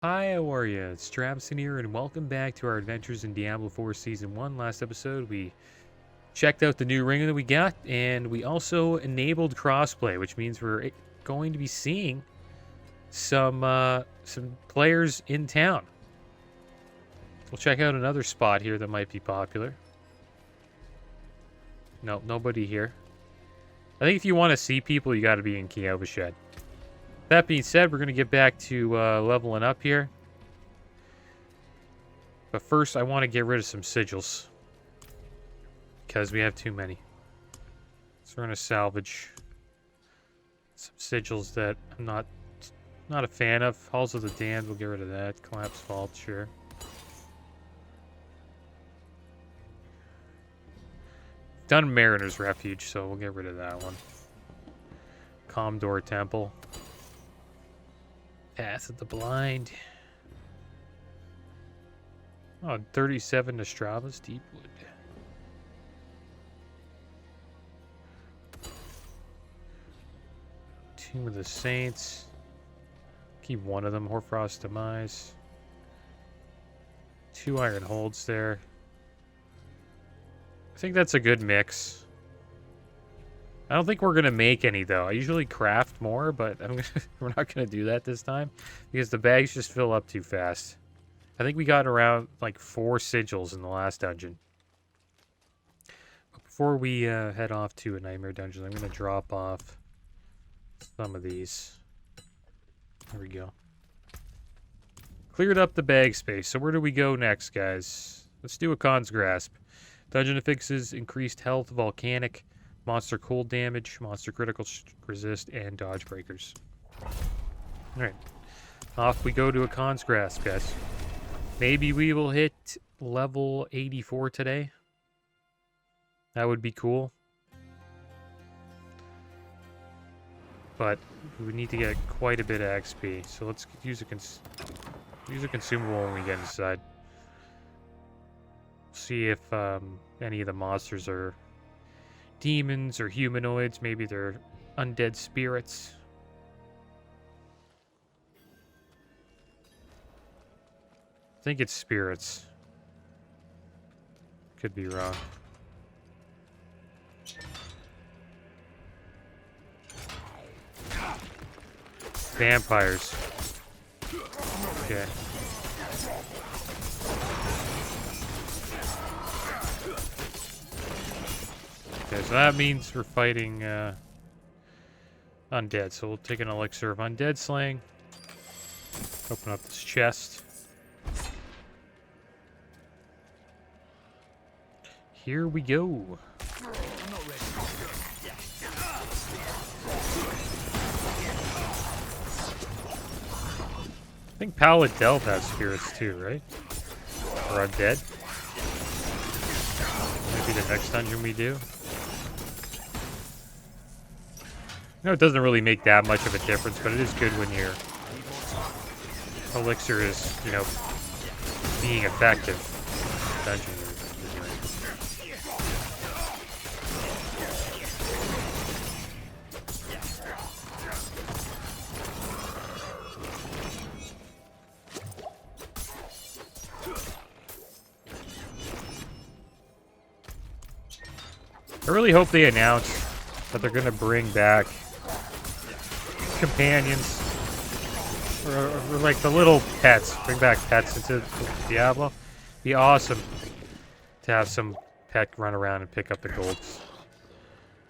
Hi, how are you? It's Travis in here, and welcome back to our adventures in Diablo 4 Season 1. Last episode, we checked out the new ring that we got, and we also enabled crossplay, which means we're going to be seeing some players in town. We'll check out another spot here that might be popular. No, nobody here. I think if you want to see people, you got to be in Kiowa Shed. That being said, we're going to get back to leveling up here. But first, I want to get rid of some sigils. Because we have too many. So we're going to salvage some sigils that I'm not a fan of. Halls of the Damned, we'll get rid of that. Collapse Vault, sure. Done Mariner's Refuge, so we'll get rid of that one. Commodore Temple. Path of the Blind. Oh, 37 Nostravas, Deepwood. Tomb of the Saints. Keep one of them, Hoarfrost Demise. 2 Iron Holds there. I think that's a good mix. I don't think we're going to make any, though. I usually craft more, but we're not going to do that this time. Because the bags just fill up too fast. I think we got around, like, 4 sigils in the last dungeon. But before we head off to a Nightmare Dungeon, I'm going to drop off some of these. There we go. Cleared up the bag space. So where do we go next, guys? Let's do a Khan's Grasp. Dungeon affixes, increased health, volcanic, monster cold damage, monster critical resist, and dodge breakers. Alright. Off we go to a Khan's Grasp, guys. Maybe we will hit level 84 today. That would be cool. But we need to get quite a bit of XP. So let's use a consumable when we get inside. See if any of the monsters are demons or humanoids. Maybe they're undead spirits. I think it's spirits. Could be wrong. Vampires. Okay. Okay, so that means we're fighting undead. So we'll take an elixir of undead slaying. Open up this chest. Here we go. I think Pallid Delve has spirits too, right? Or undead. Maybe the next dungeon we do. No, it doesn't really make that much of a difference, but it is good when your elixir is, you know, being effective. Dungeon you're doing. I really hope they announce that they're going to bring back companions or like the little pets. Bring back pets into Diablo. Be awesome to have some pet run around and pick up the gold.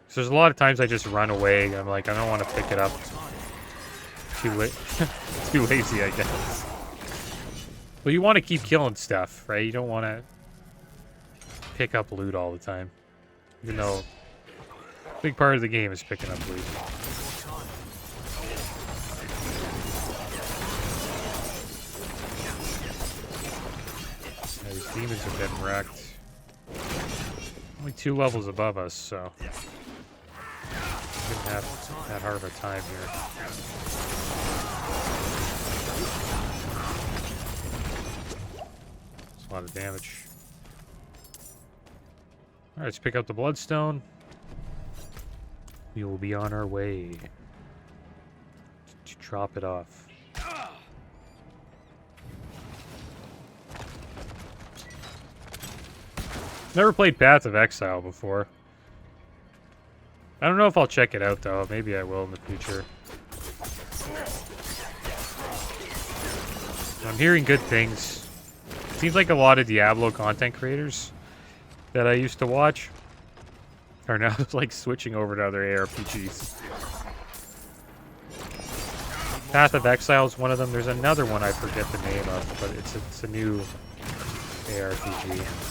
So there's a lot of times I just run away. I'm like, I don't want to pick it up. Too late. Too lazy, I guess. Well, you want to keep killing stuff, right? You don't want to pick up loot all the time. Even though a big part of the game is picking up loot. Yeah, these demons have been wrecked. Only 2 levels above us, so shouldn't have that hard of a time here. That's a lot of damage. Alright, let's pick up the Bloodstone. We will be on our way to chop it off. Never played Path of Exile before. I don't know if I'll check it out, though. Maybe I will in the future. I'm hearing good things. Seems like a lot of Diablo content creators that I used to watch are now like switching over to other ARPGs. Path of Exile is one of them. There's another one I forget the name of, but it's a new ARPG.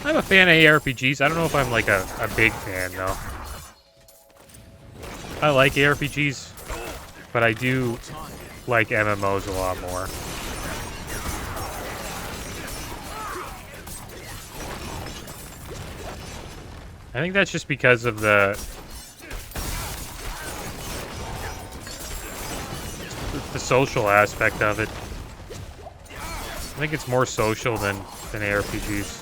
I'm a fan of ARPGs. I don't know if I'm like a big fan though. I like ARPGs, but I do like MMOs a lot more. I think that's just because of the social aspect of it. I think it's more social than ARPGs.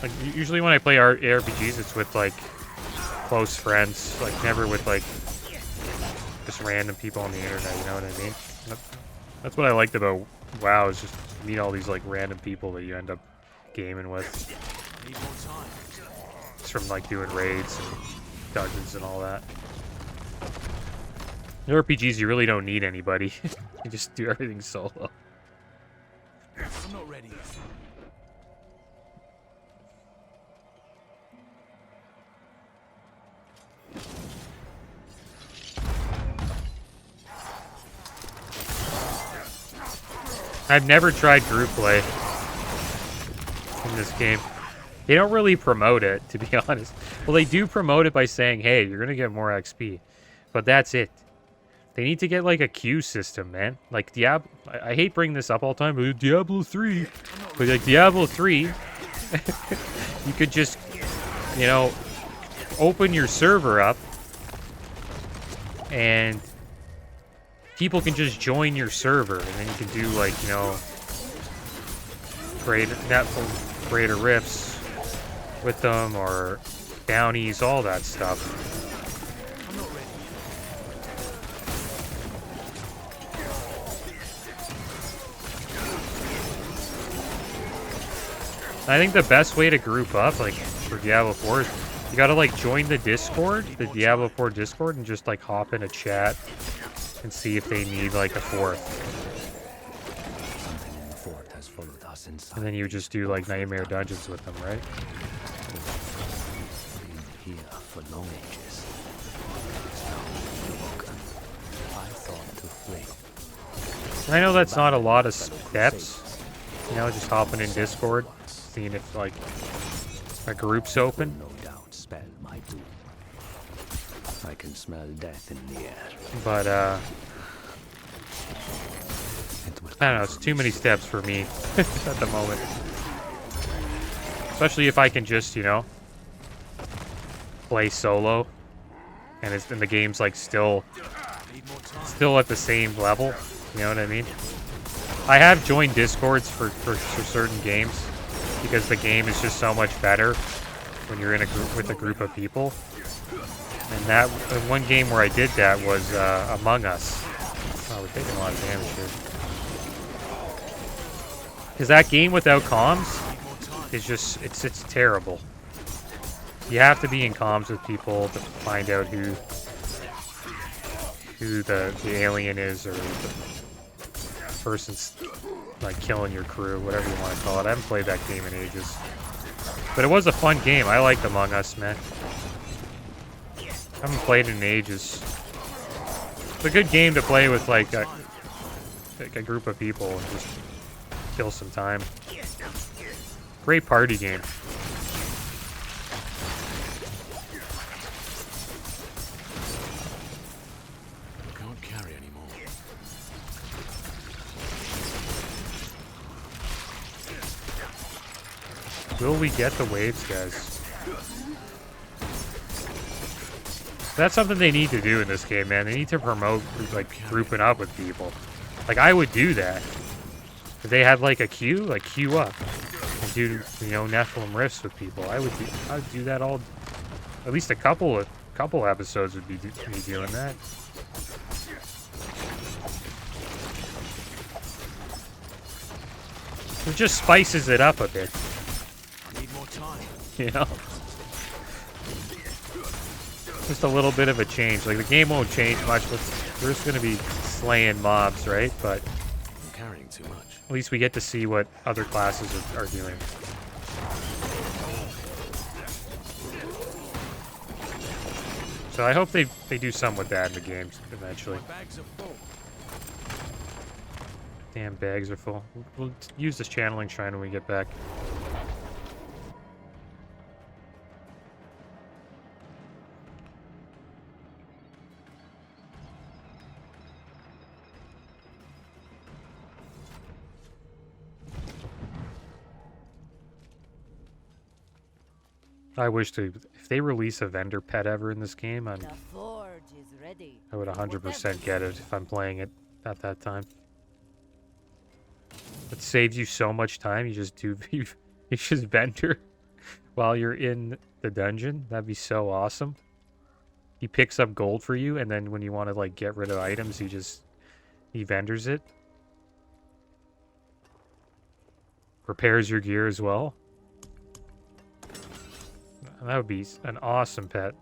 Like usually when I play ARPGs, it's with like close friends, like never with like just random people on the internet. You know what I mean? That's what I liked about WoW, is just meet all these like random people that you end up gaming with. It's from like doing raids and dungeons and all that. In RPGs, you really don't need anybody. You just do everything solo. I'm not ready. I've never tried group play in this game. They don't really promote it, to be honest. Well, they do promote it by saying, hey, you're going to get more XP. But that's it. They need to get, like, a queue system, man. Like, Diablo... I hate bringing this up all the time, but Diablo 3. But, like, Diablo 3, you could just, you know, open your server up, and people can just join your server, and then you can do, like, you know, greater rifts with them, or bounties, all that stuff. I think the best way to group up, like, for Diablo 4 is you gotta, like, join the Discord, the Diablo 4 Discord, and just, like, hop in a chat and see if they need, like, a fourth. And then you just do, like, Nightmare Dungeons with them, right? I know that's not a lot of steps, you know, just hopping in Discord, seeing if, like, a group's open. I can smell death in the air. But, I don't know, it's too many steps for me at the moment. Especially if I can just, you know, play solo, and the game's, like, still at the same level. You know what I mean? I have joined Discords for certain games, because the game is just so much better when you're in a group with a group of people. And that one game where I did that was Among Us. Oh, we're taking a lot of damage here. Because that game without comms is just, it's terrible. You have to be in comms with people to find out who the alien is, or the person's, like, killing your crew, whatever you want to call it. I haven't played that game in ages. But it was a fun game. I liked Among Us, man. I haven't played it in ages. It's a good game to play with, like a group of people and just kill some time. Great party game. Can't carry anymore. Will we get the waves, guys? That's something they need to do in this game, man. They need to promote, like, grouping up with people. Like, I would do that. If they had, like, a queue, like, queue up. And do, you know, Nephilim rifts with people. I would do that all... At least a couple episodes would be me doing that. It just spices it up a bit. I need more time. You know? Just a little bit of a change. Like, the game won't change much, but we're just gonna be slaying mobs, right? But I'm carrying too much. at least we get to see what other classes are doing. So I hope they do something with that in the games eventually. My bags are full. Damn, bags are full. We'll use this channeling shrine when we get back. I wish if they release a vendor pet ever in this game, The forge is ready. I would 100% get it if I'm playing it at that time. It saves you so much time. You just do you just vendor while you're in the dungeon. That'd be so awesome. He picks up gold for you, and then when you want to like get rid of items, he vendors it. Repairs your gear as well. That would be an awesome pet.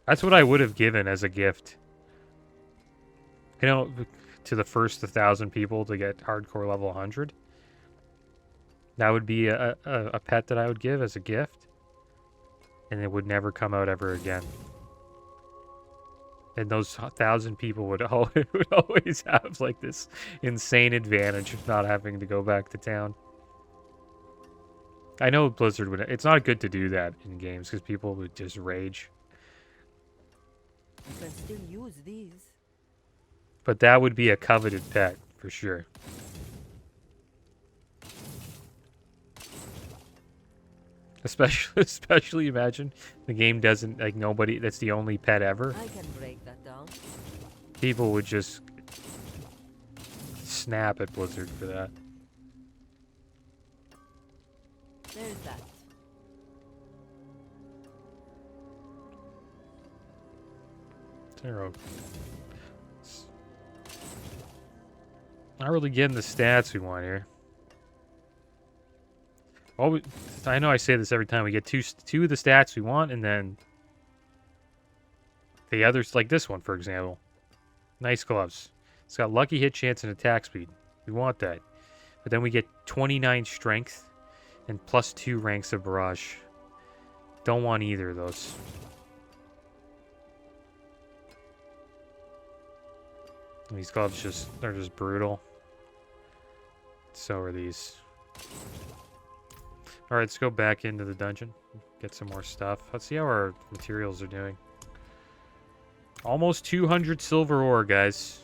That's what I would have given as a gift. You know, to the first 1,000 people to get hardcore level 100. That would be a pet that I would give as a gift. And it would never come out ever again. And those 1,000 people would always have like this insane advantage of not having to go back to town. I know Blizzard would. It's not good to do that in games because people would just rage. You can still use these. But that would be a coveted pet for sure. Especially imagine the game doesn't like nobody. That's the only pet ever. I can break that down. People would just snap at Blizzard for that. There's that. Zero. Not really getting the stats we want here. Well, I know I say this every time. We get two of the stats we want, and then the others, like this one, for example. Nice gloves. It's got lucky hit chance and attack speed. We want that. But then we get 29 strength and +2 ranks of barrage. Don't want either of those. These gloves they're just brutal. So are these. Alright, let's go back into the dungeon. Get some more stuff. Let's see how our materials are doing. Almost 200 silver ore, guys.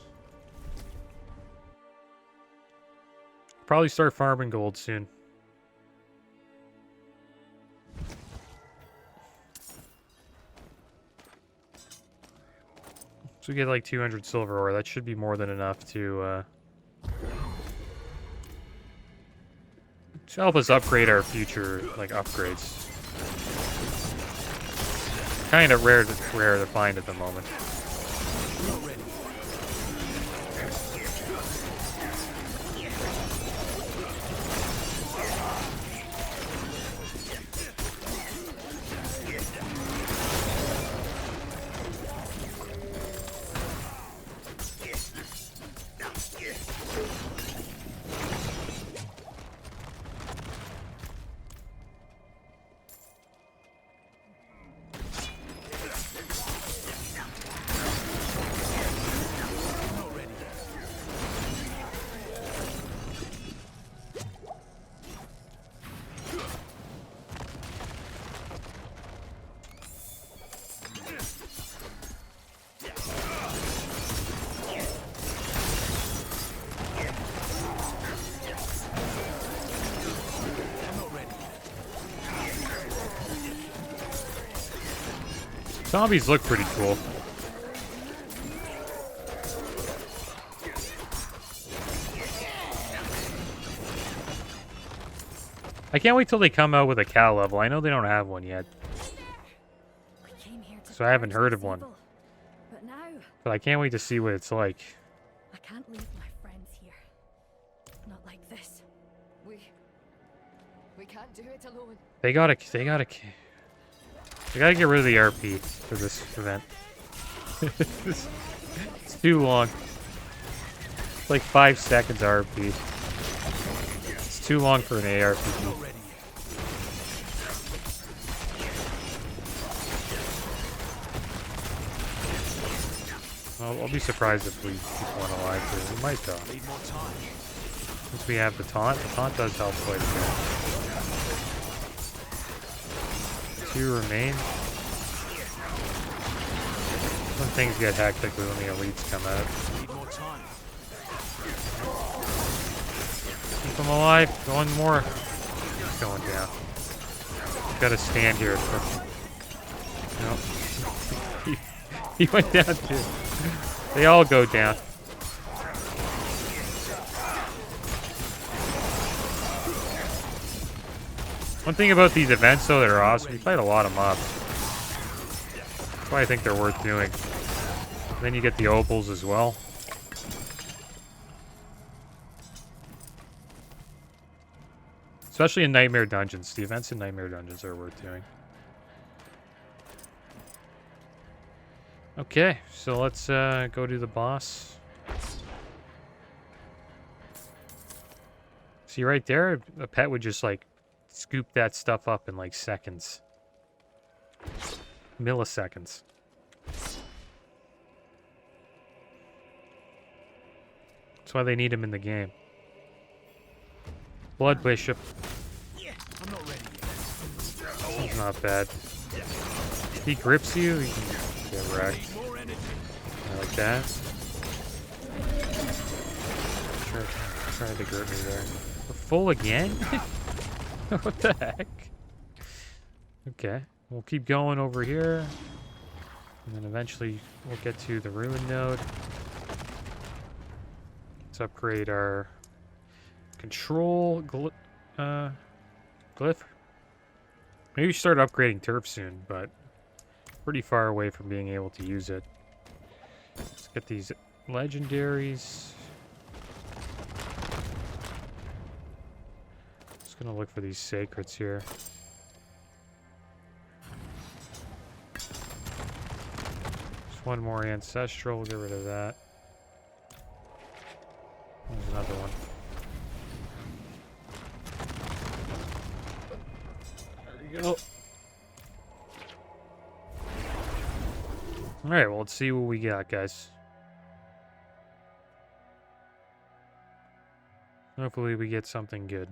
Probably start farming gold soon. So we get like 200 silver ore. That should be more than enough to help us upgrade our future like upgrades. Kind of rare to find at the moment. Zombies look pretty cool. I can't wait till they come out with a cow level. I know they don't have one yet, We came here to so I haven't purge heard this of one. evil. But now, but I can't wait to see what it's like. I can't leave my friends here. Not like this. We can't do it alone. They gotta get rid of the RP for this event. It's too long. It's like 5 seconds RP. It's too long for an ARPG. Not ready yet. I'll be surprised if we keep one alive too. We might though. Need more time. Since we have the taunt does help quite a bit. 2 remain. When things get hectic when the elites come out. Need more time. Keep them alive. One more. Going down. Gotta stand here. Nope. He went down too. They all go down. One thing about these events, though, that are awesome, you fight a lot of mobs. That's why I think they're worth doing. And then you get the opals as well. Especially in Nightmare Dungeons. The events in Nightmare Dungeons are worth doing. Okay, so let's go to the boss. See right there, a pet would just like scoop that stuff up in like seconds. Milliseconds. That's why they need him in the game. Blood Bishop. I'm not ready yet. He's not bad. If he grips you, you can get wrecked. Need more energy. I like that. Sure, tried to grip me there. We're full again? What the heck? Okay, we'll keep going over here. And then eventually we'll get to the ruin node. Let's upgrade our control glyph. Maybe we should start upgrading turf soon, but pretty far away from being able to use it. Let's get these legendaries. Just gonna look for these sacreds here. Just one more ancestral, we'll get rid of that. There's another one. There we go. Alright, well, let's see what we got, guys. Hopefully we get something good.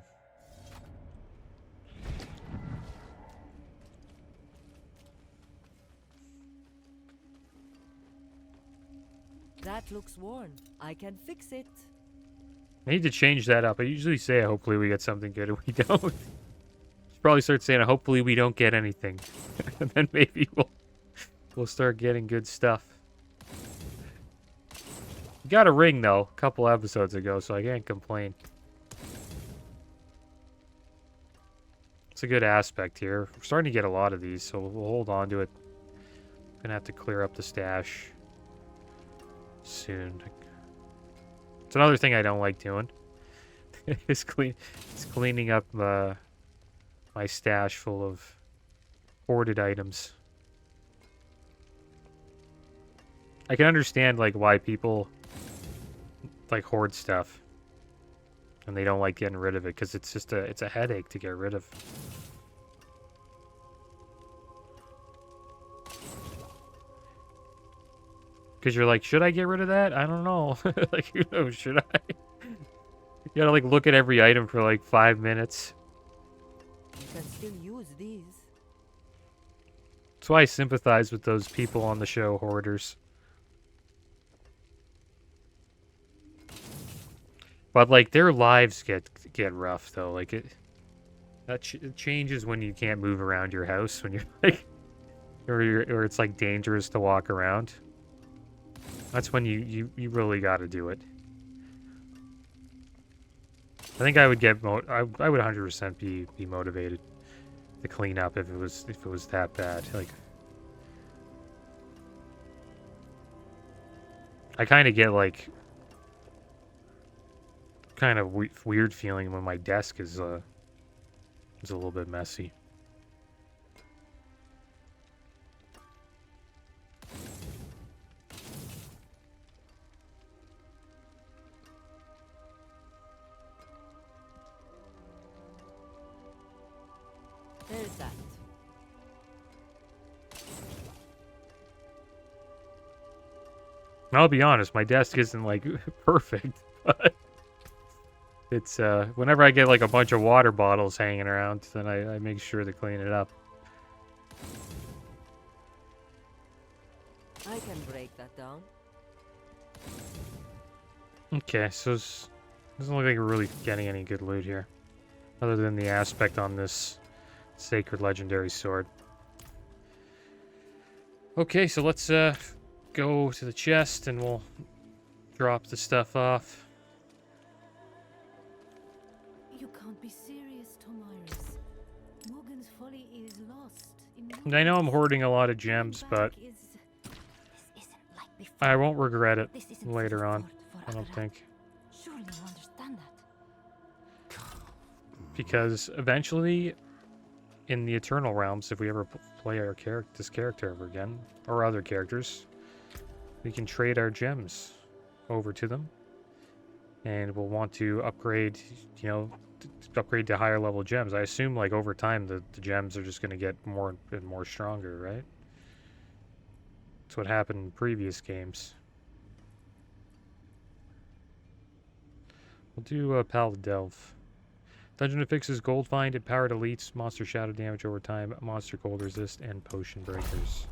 That looks worn. I can fix it. I need to change that up. I usually say hopefully we get something good and we don't. Should probably start saying hopefully we don't get anything. And then maybe we'll start getting good stuff. We got a ring though, a couple episodes ago, so I can't complain. It's a good aspect here. We're starting to get a lot of these, so we'll hold on to it. Gonna have to clear up the stash soon. It's another thing I don't like doing. It's cleaning up my stash full of hoarded items. I can understand like why people like hoard stuff and they don't like getting rid of it because it's just it's a headache to get rid of. Because you're like, should I get rid of that? I don't know. Like, who knows? Should I? You gotta like look at every item for like 5 minutes. You can still use these. That's why I sympathize with those people on the show, hoarders. But like their lives get rough though. Like it changes when you can't move around your house when you're like, or it's like dangerous to walk around. That's when you really got to do it. I think I would get I would 100% be motivated to clean up if it was that bad. Like, I kind of get like kind of weird feeling when my desk is a little bit messy. There's that. I'll be honest, my desk isn't like perfect, but it's whenever I get like a bunch of water bottles hanging around, then I make sure to clean it up. I can break that down. Okay, so doesn't look like we're really getting any good loot here, other than the aspect on this sacred legendary sword. Okay, so let's go to the chest and we'll drop the stuff off. You can't be serious, Tomiris. Morgan's folly is lost. And I know I'm hoarding a lot of gems, but This isn't like before. I won't regret it This isn't later on, for I don't Adeline. think. Surely you understand that. Because eventually, in the Eternal Realms, if we ever play this character ever again, or other characters, we can trade our gems over to them. And we'll want to upgrade, you know, upgrade to higher level gems. I assume, like, over time, the gems are just going to get more and more stronger, right? That's what happened in previous games. We'll do Pal Delve. Dungeon affixes gold find, empowered elites, monster shadow damage over time, monster cold resist, and potion breakers.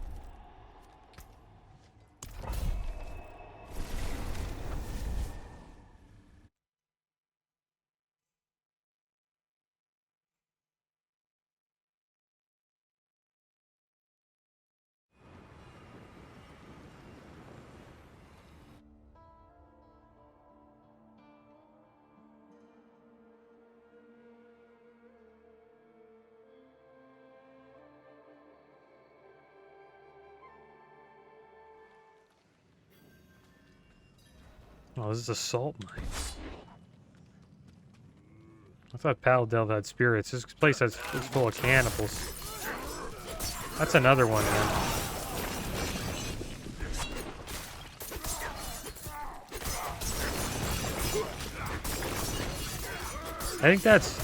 Oh, this is a salt mine. I thought Pal Delve had spirits. This place is full of cannibals. That's another one, man. I think that's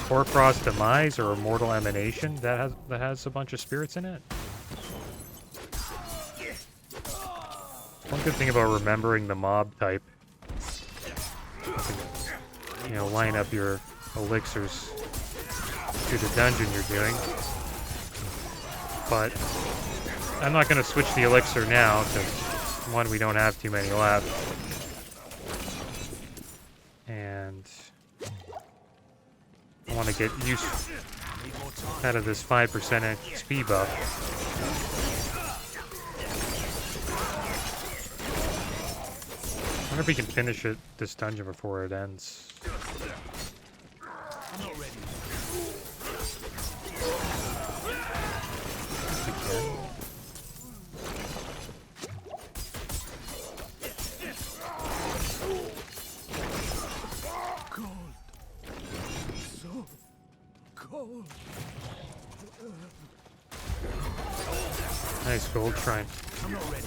Hoarfrost's Demise or Immortal Emanation that has a bunch of spirits in it. One good thing about remembering the mob type, you know, line up your elixirs to the dungeon you're doing. But I'm not going to switch the elixir now because, one, we don't have too many left. And I want to get use out of this 5% XP buff. I wonder if we can finish this dungeon before it ends. I'm not ready. We can. Cold. So cold. Nice gold shrine. I'm not ready.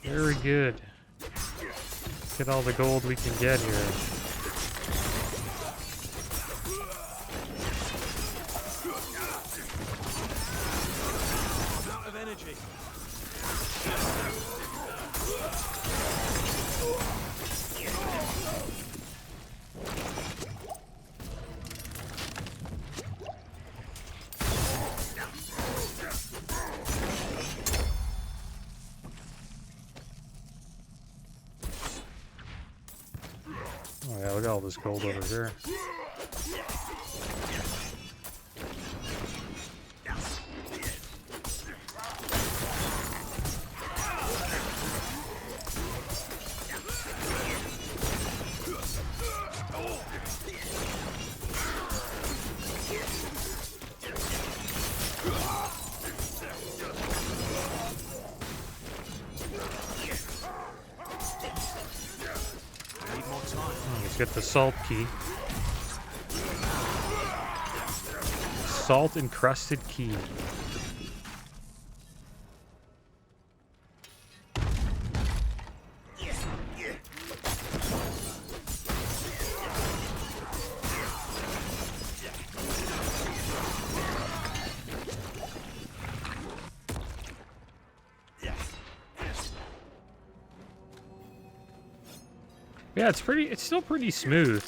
Very good. Get all the gold we can get here. Out of energy. Oh yeah, look at all this gold over here. get the salt key. Salt encrusted key. Yeah, it's still pretty smooth.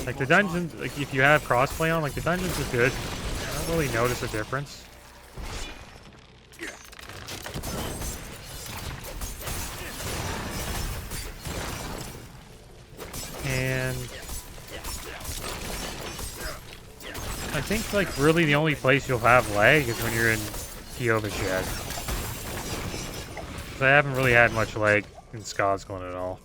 Like the dungeons, like if you have crossplay on, like the dungeons are good. I don't really notice a difference. And I think like really the only place you'll have lag is when you're in Kiowa Shed. I haven't really had much lag in Skosglen at all.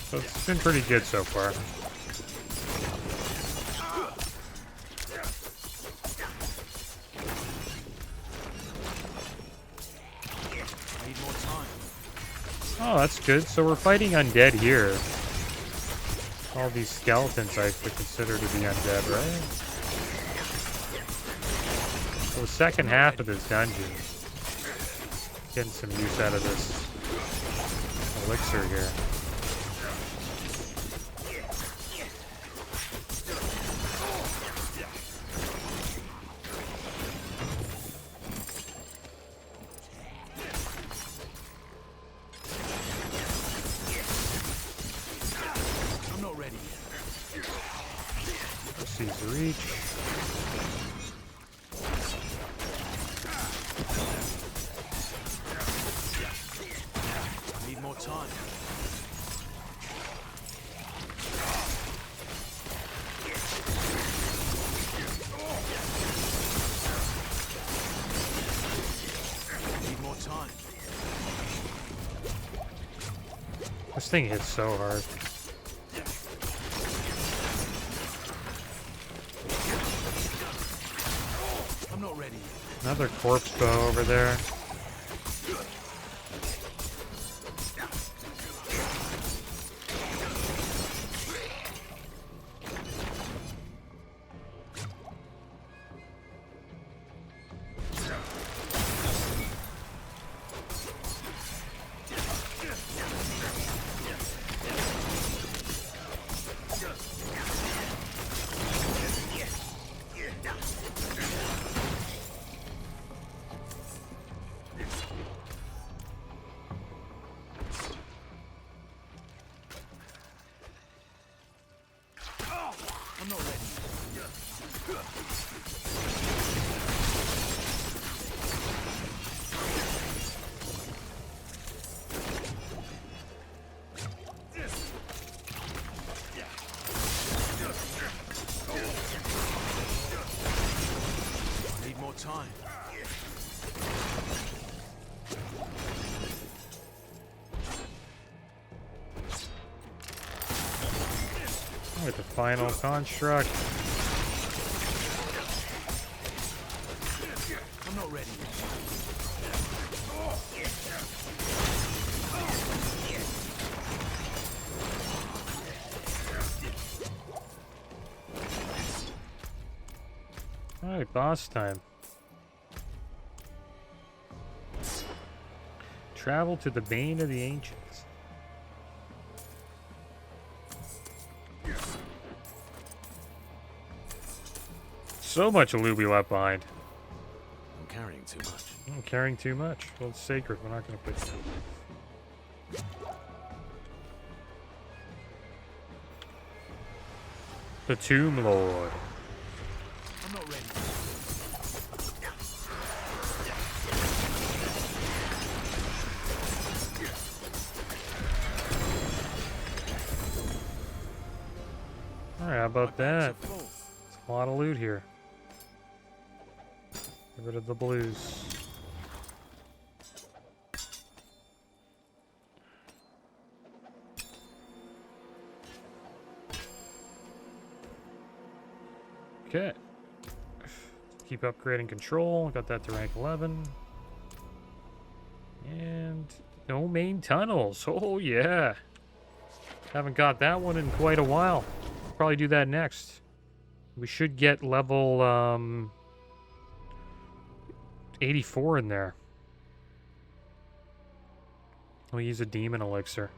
So it's been pretty good so far. Need more time. Oh, that's good. So we're fighting undead here. All these skeletons I have to consider to be undead, right? So the second half of this dungeon. Getting some use out of this elixir here. I'm not ready yet. Proceeds to reach. Need more time. Need more time. This thing hits so hard. I'm not ready yet. Another corpse bow over there. I'm not ready. Need more time. With the final construct. I'm not ready yet. Alright, boss time. Travel to the Bane of the Ancients. So much loot we left behind. I'm carrying too much. I'm carrying too much. Well, it's sacred. We're not going to put it. The Tomb Lord. I'm not ready. Alright, how about that? Bags are full. It's a lot of loot here. Get rid of the blues. Okay. Keep upgrading control. Got that to rank 11. And domain tunnels. Oh, yeah. Haven't got that one in quite a while. Probably do that next. We should get level 84 in there. We'll use a demon elixir.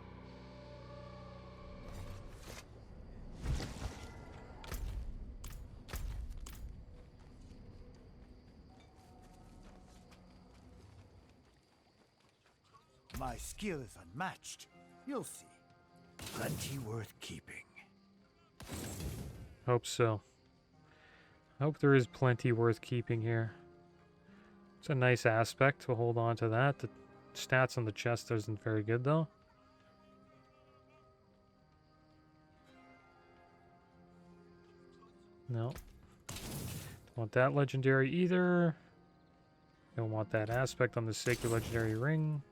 My skill is unmatched. You'll see. Plenty worth keeping. Hope so. Hope there is plenty worth keeping here. It's a nice aspect. We'll hold on to that. The stats on the chest isn't very good, though. No. Don't want that legendary either. Don't want that aspect on the sacred legendary ring.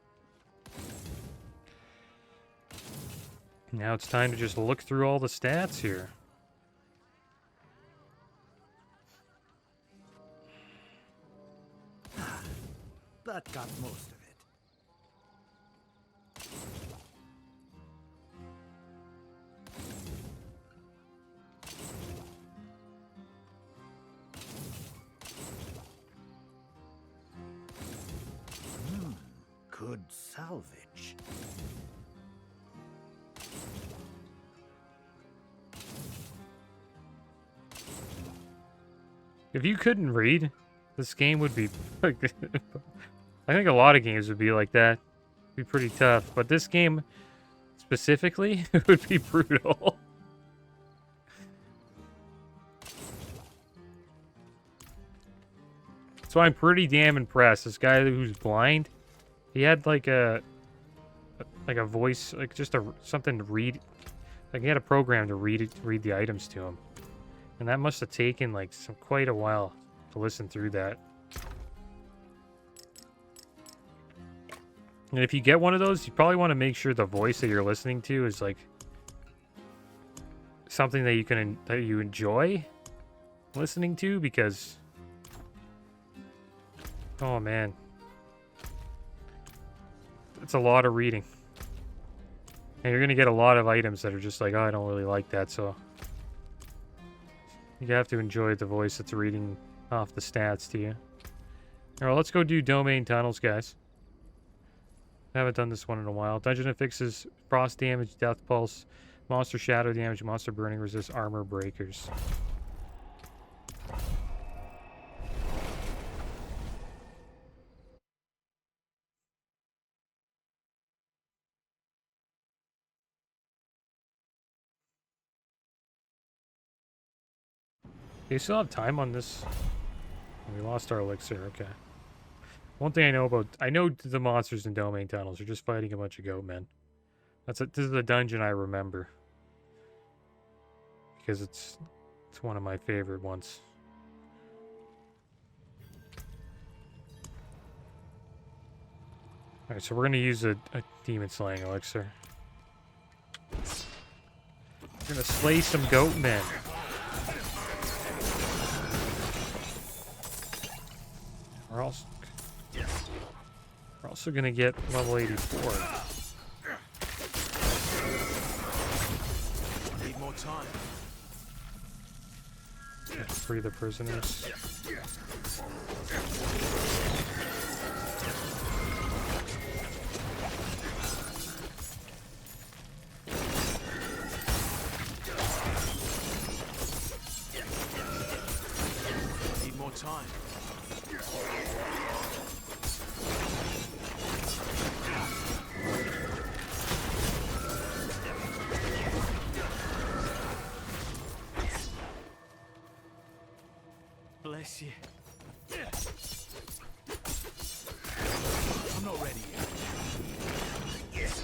Now it's time to just look through all the stats here. That got most of it. Good salvage. If you couldn't read, this game would be... I think a lot of games would be like that. Be pretty tough. But this game, specifically, would be brutal. So I'm pretty damn impressed. This guy who's blind, he had like a voice, like just something to read. Like he had a program to read the items to him. And that must have taken like quite a while to listen through that. And if you get one of those, you probably want to make sure the voice that you're listening to is like something that you enjoy listening to, because oh man, it's a lot of reading. And you're gonna get a lot of items that are just like, oh, I don't really like that, so you have to enjoy the voice that's reading off the stats to you. Alright, let's go do domain tunnels, guys. I haven't done this one in a while. Dungeon affixes frost damage, death pulse, monster shadow damage, monster burning resist, armor breakers. You still have time on this? We lost our elixir, okay. One thing I know the monsters in domain tunnels are just fighting a bunch of goat men. This is a dungeon I remember. Because it's one of my favorite ones. Alright, so we're gonna use a demon slaying elixir. We're gonna slay some goat men. We're also gonna get level 84. I need more time. Let's free the prisoners. I need more time. Bless you. I'm not ready yet.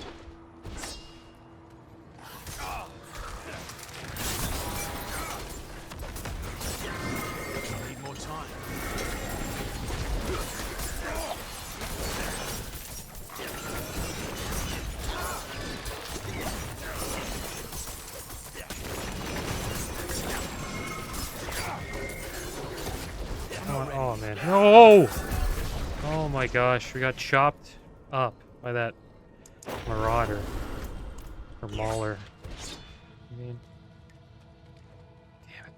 I need more time. Oh man. No! Oh my gosh, we got chopped up by that marauder. Or mauler. I mean. Damn it.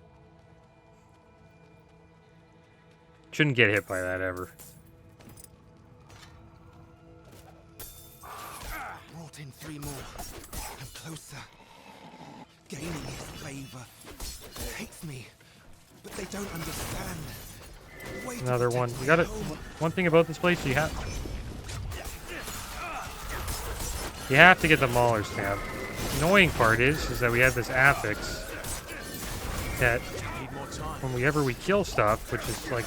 Shouldn't get hit by that ever. Brought in 3 more. I'm closer. Gaining his favor. Hates me, but they don't understand. Way to Another one. protect You my got it. home. One thing about this place, you have to get the mauler stamp. The annoying part is that we have this affix that whenever we kill stuff, which is like,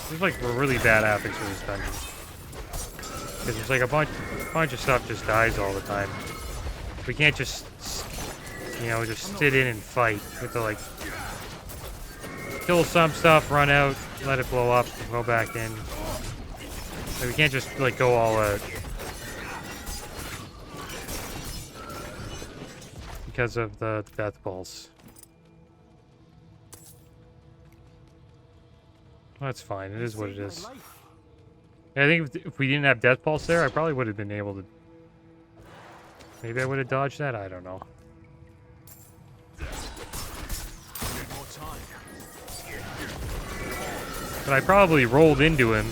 there's like a really bad affix for this dungeon. Because there's like a bunch of stuff just dies all the time. We can't just, you know, just sit in and fight. We have to like kill some stuff, run out, let it blow up, go back in. Like, we can't just like go all out. Because of the death balls. That's fine. It is what it is. Yeah, I think if we didn't have death pulse there, I probably would have been able to. Maybe I would have dodged that. I don't know. But I probably rolled into him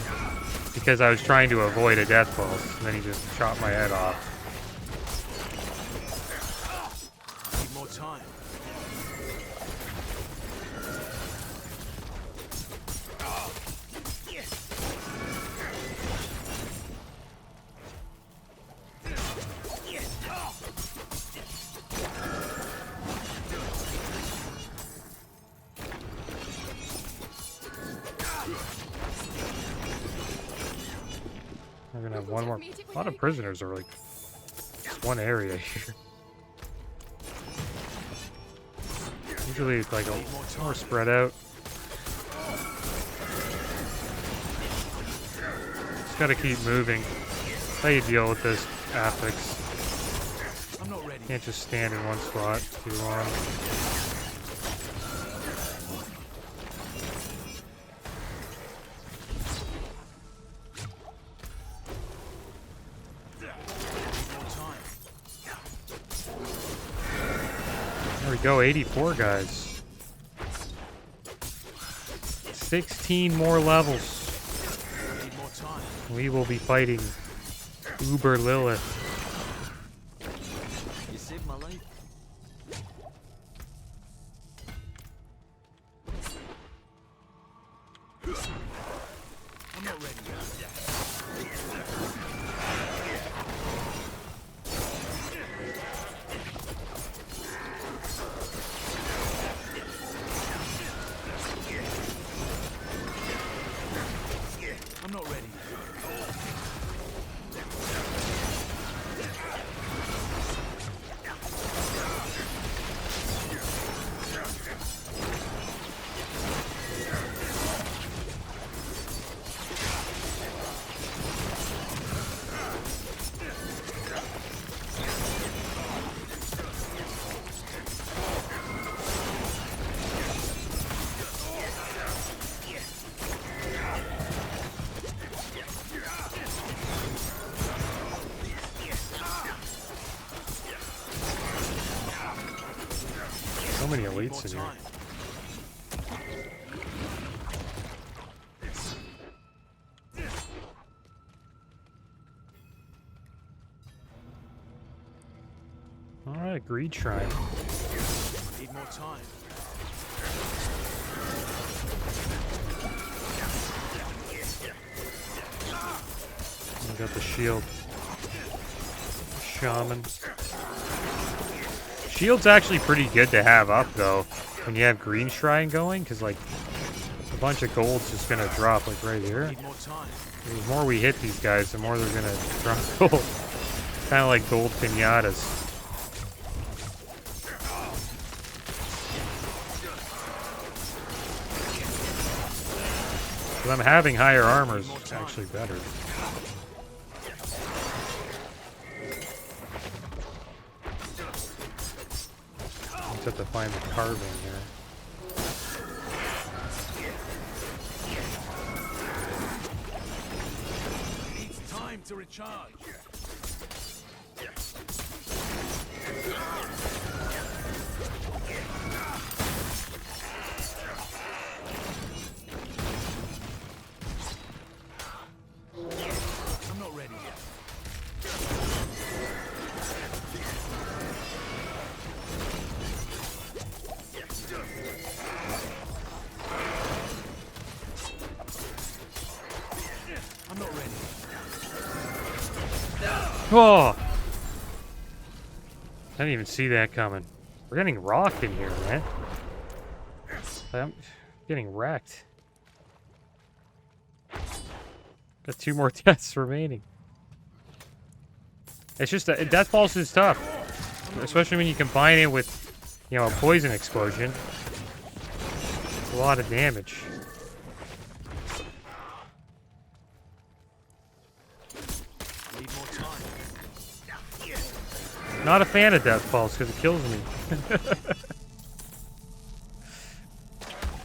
because I was trying to avoid a death pulse, and then he just chopped my head off. Time. We're gonna have one more. A lot of prisoners are like just one area here. Usually it's like a more spread out. Just gotta keep moving. That's how you deal with this affix. I'm not ready. Can't just stand in one spot too long. There we go, 84 guys. 16 more levels. We will be fighting Uber Lilith. You saved my life. I'm not ready. I'm not ready. So many elites in here. Alright, Greed Shrine. Need more time. I got the shield. Shaman. Shield's actually pretty good to have up, though, when you have Green Shrine going, because, like, a bunch of gold's just gonna drop, like, right here. Need more time. The more we hit these guys, the more they're gonna drop gold. Kind of like gold pinatas. But I'm having higher armor is actually better. Just have to find the carving here. to recharge. I'm not ready yet. I'm not ready. Oh! I didn't even see that coming. We're getting rocked in here, man. I'm getting wrecked. Got 2 more deaths remaining. It's just that Death Pulse is tough. Especially when you combine it with, you know, a poison explosion. It's a lot of damage. Need more time. Not a fan of Death Pulse because it kills me.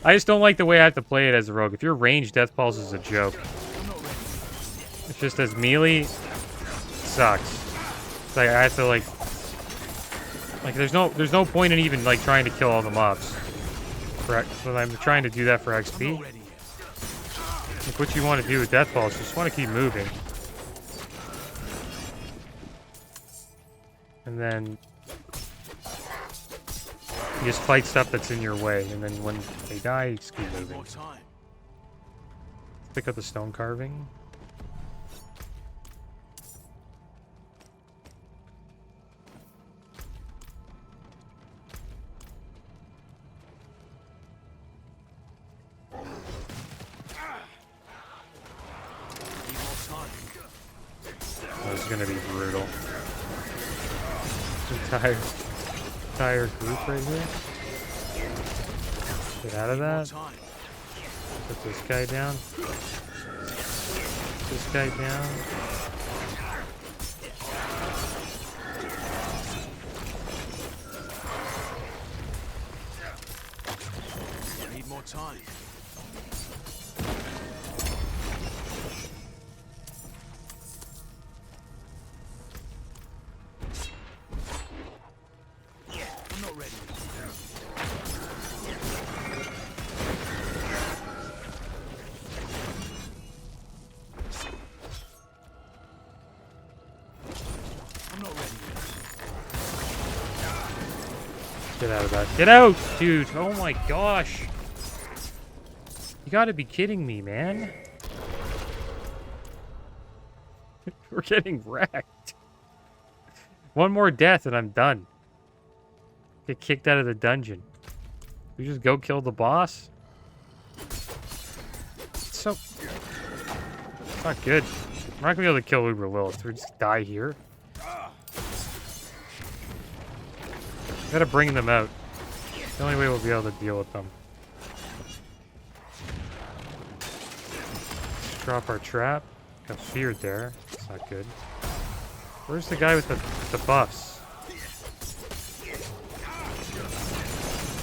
I just don't like the way I have to play it as a rogue. If you're ranged, Death Pulse is a joke. I'm not ready. It's just as melee sucks. It's like I have to like there's no point in even like trying to kill all the mobs. Correct. When I'm trying to do that for I'm XP. not ready yet. Like what you want to do with Death Pulse, you just want to keep moving. And then you just fight stuff that's in your way, and then when they die, you just keep Need moving. more time. Pick up the stone carving. Need more time. This is gonna be brutal. Entire group right here. Get out of Need more that. time. Put this guy down. This guy down. Need more time. I'm not ready. I'm not ready. Get out of that. Get out, dude. Oh my gosh. You gotta be kidding me, man. We're getting wrecked. One more death and I'm done. Get kicked out of the dungeon. We just go kill the boss? It's not good. We're not gonna be able to kill Uber Lilith. We just die here. Gotta bring them out. The only way we'll be able to deal with them. Let's drop our trap. Got feared there. That's not good. Where's the guy with the buffs?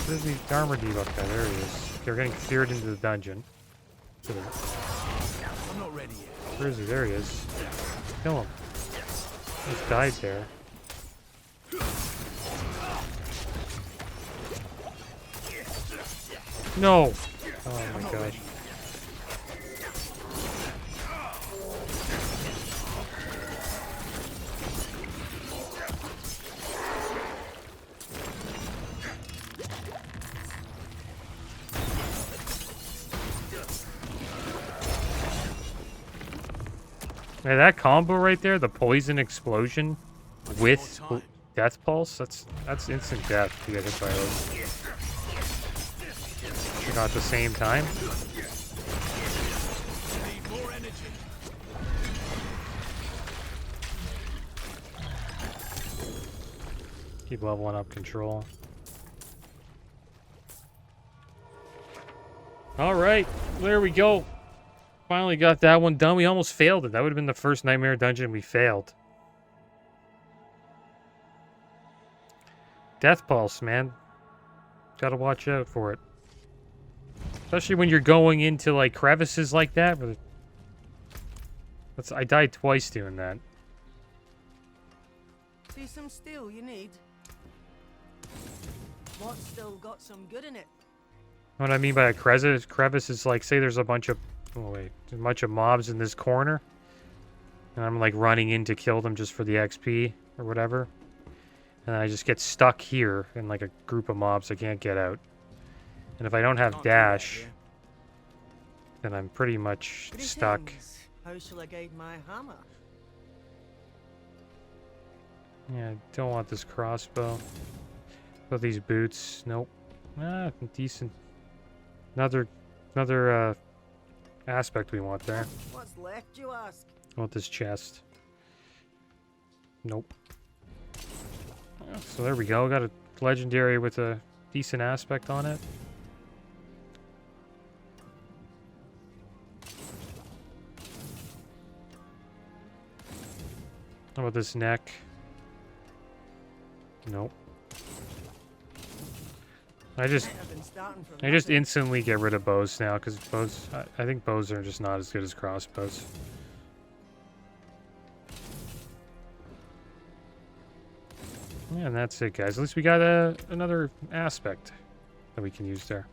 Where's the armor debuff guy? There he is. They're getting feared into the dungeon. I'm not ready yet. Where is he? There he is. Kill him. He just died there. No! Oh my gosh. Man, that combo right there, the poison explosion with death pulse, that's instant death to get hit by those. You know, at the same time. Need more energy. Keep leveling up control. Alright, there we go. Finally got that one done. We almost failed it. That would have been the first Nightmare Dungeon we failed. Death Pulse, man. Gotta watch out for it. Especially when you're going into, like, crevices like that. Where I died twice doing that. See some steel you need? What's still got some good in it? What I mean by a crevice is like, say there's a bunch of, oh wait, a bunch of mobs in this corner, and I'm like running in to kill them just for the XP or whatever, and I just get stuck here in like a group of mobs I can't get out. And if I don't have Can't do that dash, here. then I'm pretty much stuck. Greetings. How shall I guide my hammer? Yeah, I don't want this crossbow. But these boots, nope. Ah, decent. Another aspect we want there. What's left, you ask? I want this chest. Nope. So there we go. Got a legendary with a decent aspect on it. How about this neck? Nope. I just instantly get rid of bows now because bows. I think bows are just not as good as crossbows. Yeah, and that's it, guys. At least we got another aspect that we can use there.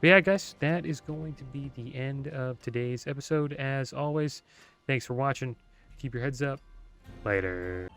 But yeah, guys, that is going to be the end of today's episode. As always, thanks for watching. Keep your heads up. Later.